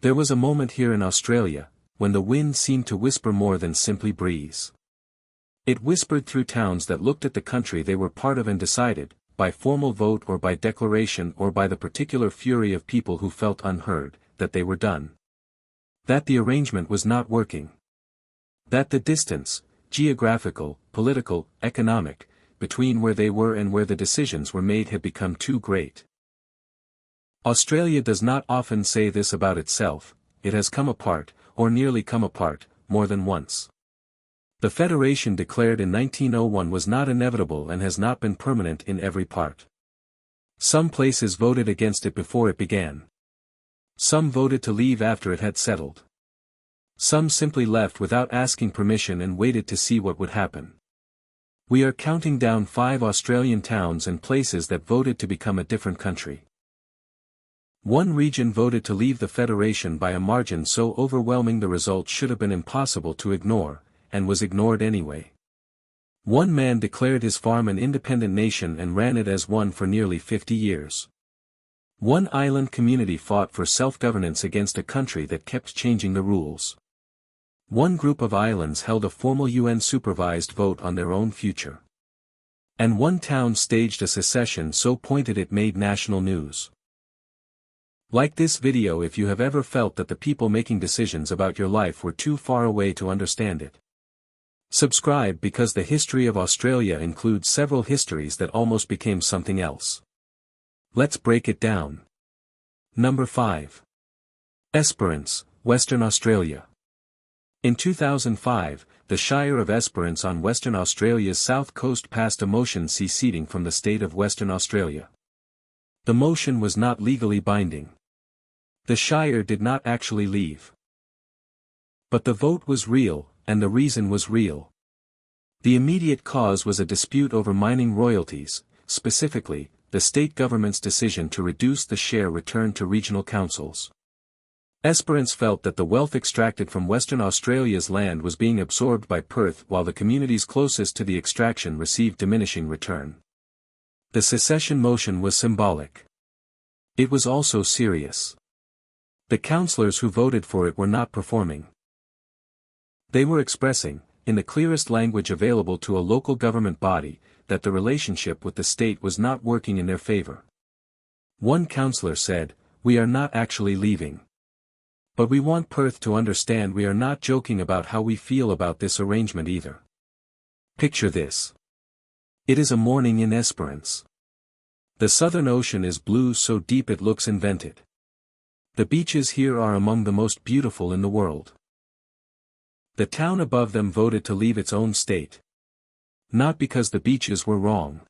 There was a moment here in Australia, when the wind seemed to whisper more than simply breeze. It whispered through towns that looked at the country they were part of and decided, by formal vote or by declaration or by the particular fury of people who felt unheard, that they were done. That the arrangement was not working. That the distance, geographical, political, economic, between where they were and where the decisions were made had become too great. Australia does not often say this about itself. It has come apart, or nearly come apart, more than once. The Federation declared in 1901 was not inevitable and has not been permanent in every part. Some places voted against it before it began. Some voted to leave after it had settled. Some simply left without asking permission and waited to see what would happen. We are counting down 5 Australian towns and places that voted to become a different country. One region voted to leave the Federation by a margin so overwhelming the result should have been impossible to ignore, and was ignored anyway. One man declared his farm an independent nation and ran it as one for nearly 50 years. One island community fought for self-governance against a country that kept changing the rules. One group of islands held a formal UN-supervised vote on their own future. And one town staged a secession so pointed it made national news. Like this video if you have ever felt that the people making decisions about your life were too far away to understand it. Subscribe because the history of Australia includes several histories that almost became something else. Let's break it down. Number 5. Esperance, Western Australia. In 2005, the Shire of Esperance on Western Australia's south coast passed a motion seceding from the state of Western Australia. The motion was not legally binding. The Shire did not actually leave. But the vote was real, and the reason was real. The immediate cause was a dispute over mining royalties, specifically, the state government's decision to reduce the share returned to regional councils. Esperance felt that the wealth extracted from Western Australia's land was being absorbed by Perth while the communities closest to the extraction received diminishing return. The secession motion was symbolic. It was also serious. The councillors who voted for it were not performing. They were expressing, in the clearest language available to a local government body, that the relationship with the state was not working in their favour. One councillor said, "We are not actually leaving. But we want Perth to understand we are not joking about how we feel about this arrangement either." Picture this. It is a morning in Esperance. The Southern Ocean is blue so deep it looks invented. The beaches here are among the most beautiful in the world. The town above them voted to leave its own state. Not because the beaches were wrong.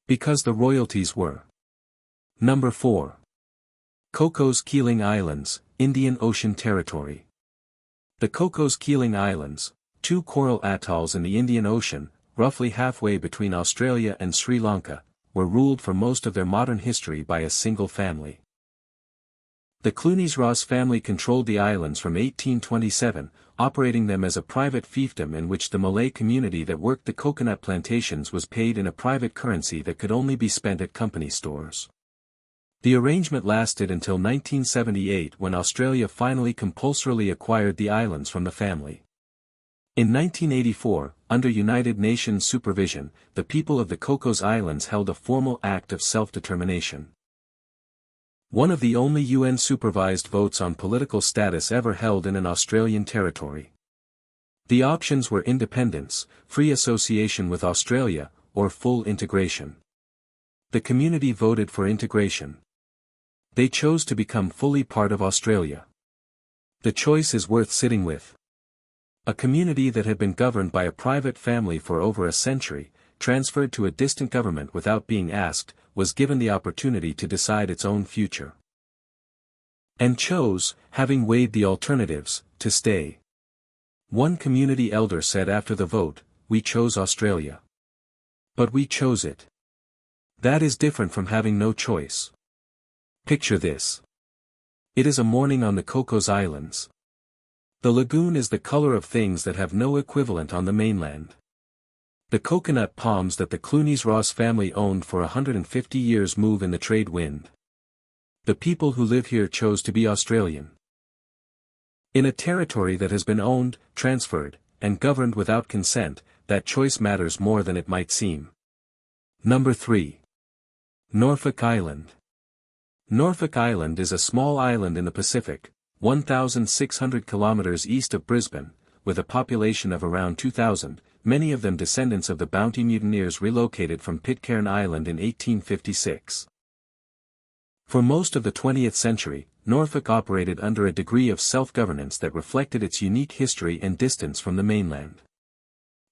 Because the royalties were. Number 4. Cocos Keeling Islands, Indian Ocean Territory. The Cocos Keeling Islands, 2 coral atolls in the Indian Ocean, roughly halfway between Australia and Sri Lanka, were ruled for most of their modern history by a single family. The Clunies-Ross family controlled the islands from 1827, operating them as a private fiefdom in which the Malay community that worked the coconut plantations was paid in a private currency that could only be spent at company stores. The arrangement lasted until 1978 when Australia finally compulsorily acquired the islands from the family. In 1984, under United Nations supervision, the people of the Cocos Islands held a formal act of self-determination. One of the only UN-supervised votes on political status ever held in an Australian territory. The options were independence, free association with Australia, or full integration. The community voted for integration. They chose to become fully part of Australia. The choice is worth sitting with. A community that had been governed by a private family for over a century, transferred to a distant government without being asked, was given the opportunity to decide its own future. And chose, having weighed the alternatives, to stay. One community elder said after the vote, "We chose Australia. But we chose it. That is different from having no choice." Picture this. It is a morning on the Cocos Islands. The lagoon is the color of things that have no equivalent on the mainland. The coconut palms that the Clunies-Ross family owned for 150 years move in the trade wind. The people who live here chose to be Australian. In a territory that has been owned, transferred, and governed without consent, that choice matters more than it might seem. Number 3. Norfolk Island. Norfolk Island is a small island in the Pacific, 1,600 kilometers east of Brisbane, with a population of around 2,000, many of them descendants of the Bounty mutineers relocated from Pitcairn Island in 1856. For most of the 20th century, Norfolk operated under a degree of self-governance that reflected its unique history and distance from the mainland.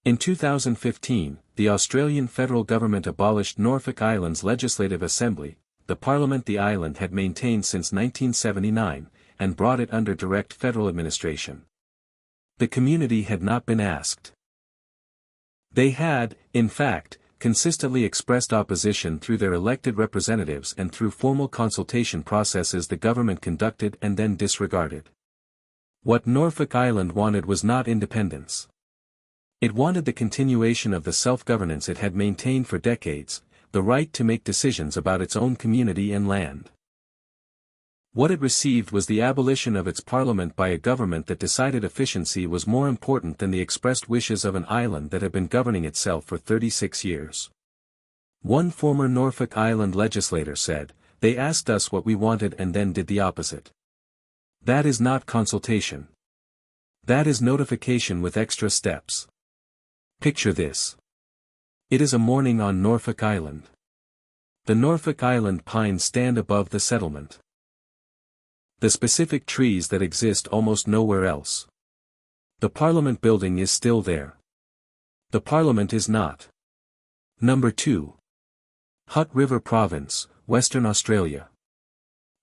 In 2015, the Australian federal government abolished Norfolk Island's Legislative Assembly, the parliament the island had maintained since 1979, and brought it under direct federal administration. The community had not been asked. They had, in fact, consistently expressed opposition through their elected representatives and through formal consultation processes the government conducted and then disregarded. What Norfolk Island wanted was not independence. It wanted the continuation of the self-governance it had maintained for decades, the right to make decisions about its own community and land. What it received was the abolition of its parliament by a government that decided efficiency was more important than the expressed wishes of an island that had been governing itself for 36 years. One former Norfolk Island legislator said, "They asked us what we wanted and then did the opposite." That is not consultation. That is notification with extra steps. Picture this. It is a morning on Norfolk Island. The Norfolk Island pines stand above the settlement. The specific trees that exist almost nowhere else. The Parliament building is still there. The Parliament is not. Number 2. Hutt River Province, Western Australia.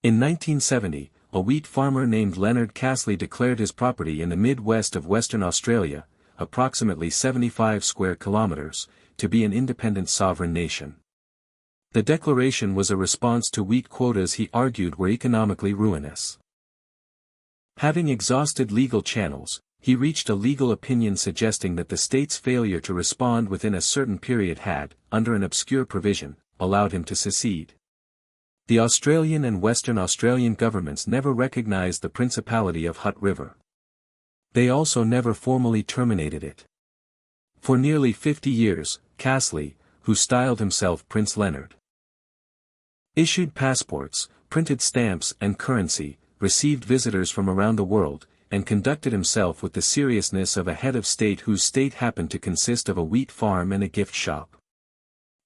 In 1970, a wheat farmer named Leonard Castley declared his property in the mid-west of Western Australia, approximately 75 square kilometers, to be an independent sovereign nation. The declaration was a response to wheat quotas he argued were economically ruinous. Having exhausted legal channels, he reached a legal opinion suggesting that the state's failure to respond within a certain period had, under an obscure provision, allowed him to secede. The Australian and Western Australian governments never recognized the Principality of Hutt River. They also never formally terminated it. For nearly 50 years, Castley, who styled himself Prince Leonard, issued passports, printed stamps and currency, received visitors from around the world, and conducted himself with the seriousness of a head of state whose state happened to consist of a wheat farm and a gift shop.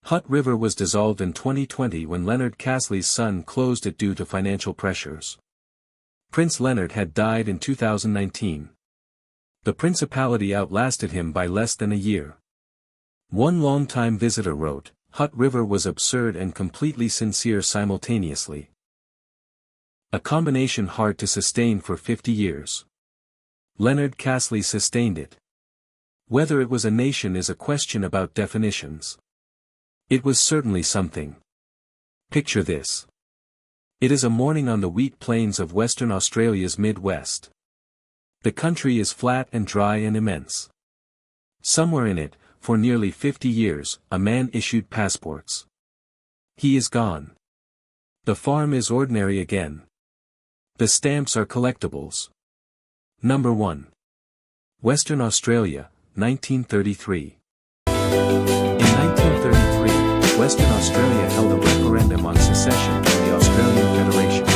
Hutt River was dissolved in 2020 when Leonard Castley's son closed it due to financial pressures. Prince Leonard had died in 2019. The principality outlasted him by less than a year. One longtime visitor wrote, "Hutt River was absurd and completely sincere simultaneously. A combination hard to sustain for 50 years. Leonard Castley sustained it. Whether it was a nation is a question about definitions. It was certainly something." Picture this. It is a morning on the wheat plains of Western Australia's Midwest. The country is flat and dry and immense. Somewhere in it, for nearly 50 years, a man issued passports. He is gone. The farm is ordinary again. The stamps are collectibles. Number 1. Western Australia, 1933. In 1933, Western Australia held a referendum on secession from the Australian Federation.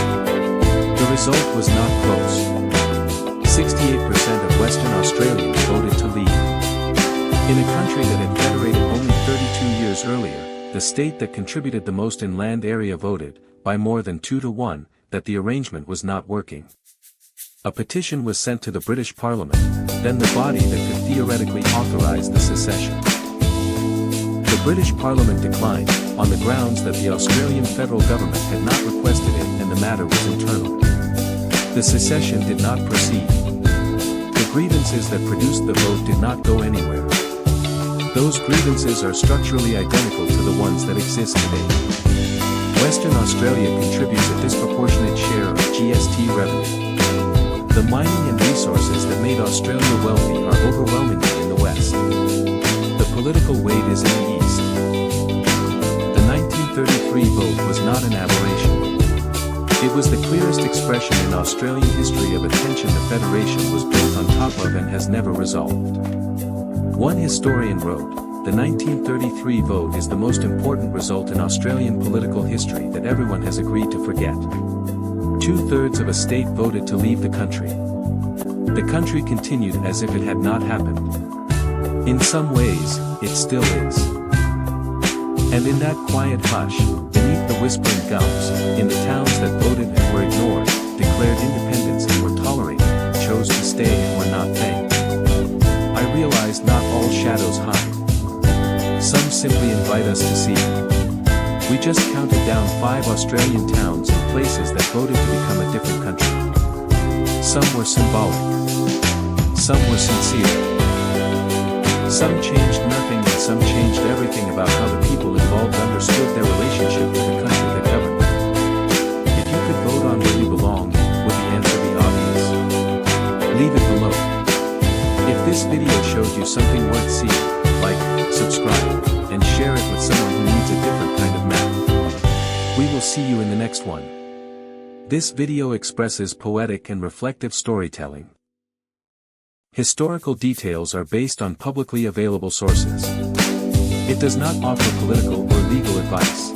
The result was not close. 68% of Western Australians voted to leave. In a country that had federated only 32 years earlier, the state that contributed the most in land area voted, by more than 2 to 1, that the arrangement was not working. A petition was sent to the British Parliament, then the body that could theoretically authorize the secession. The British Parliament declined, on the grounds that the Australian federal government had not requested it and the matter was internal. The secession did not proceed. The grievances that produced the vote did not go anywhere. Those grievances are structurally identical to the ones that exist today. Western Australia contributes a disproportionate share of GST revenue. The mining and resources that made Australia wealthy are overwhelmingly in the West. The political weight is in the East. The 1933 vote was not an aberration. It was the clearest expression in Australian history of a tension the Federation was built on top of and has never resolved. One historian wrote, "The 1933 vote is the most important result in Australian political history that everyone has agreed to forget. 2/3 of a state voted to leave the country. The country continued as if it had not happened. In some ways, it still is." And in that quiet hush, beneath the whispering gums, in the towns that voted and were ignored, declared independence and were tolerated, chose to stay and were not thanked, I realized not all shadows hide. Some simply invite us to see. We just counted down 5 Australian towns and places that voted to become a different country. Some were symbolic. Some were sincere. Some changed nothing and some changed everything about how the people involved understood their relationship to the country that governed them. If you could vote on where you belong, would the answer be obvious? Leave it below. If this video showed you something worth seeing, like, subscribe, and share it with someone who needs a different kind of map. We will see you in the next one. This video expresses poetic and reflective storytelling. Historical details are based on publicly available sources. It does not offer political or legal advice.